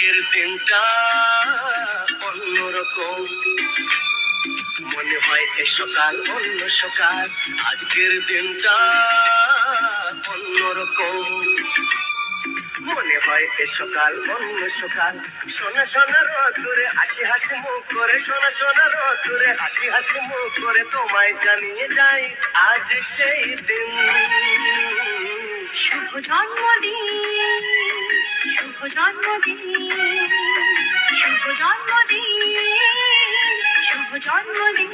আজকের দিনটা অন্যরকম, মনে হয় এ সকাল অন্য সকাল। আজকের দিনটা অন্যরকম, মনে হয় এ সকাল অন্য সকাল। সোনা সোনা রোদ্দুরে হাসি হাসি মুখ করে, সোনা সোনা রোদ্দুরে হাসি হাসি মুখ করে তোমায় জানিয়ে যাই আজ সেই দিন। শুভ জন্মদিন, শুভ জন্মদিন, শুভ জন্মদিন, শুভ জন্মদিন।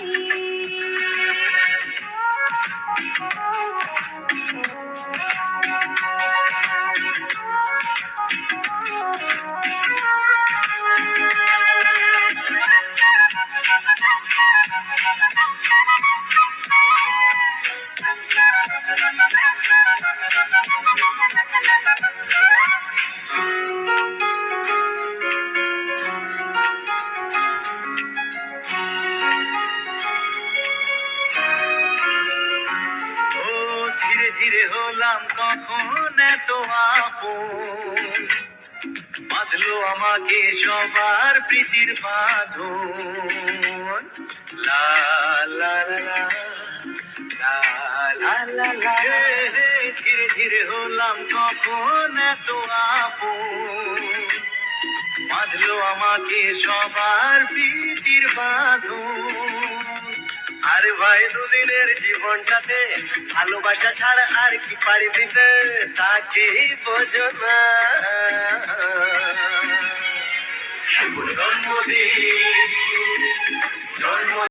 ধীরে ধীরে হলাম কখন এত আপন, বাঁধলো আমাকে সবার প্রীতির বাঁধন। লা লা লা লা লা লা লা। ধীরে ধীরে হলাম কখন এত আপন, বাঁধলো আমাকে সবার প্রীতির বাঁধন। আরে ভাই দুদিনের জীবনটাতে ভালোবাসা ছাড়া আর কি পারি দিতে, তাকেই বোঝো না। শুভ জন্মদিন, জন্ম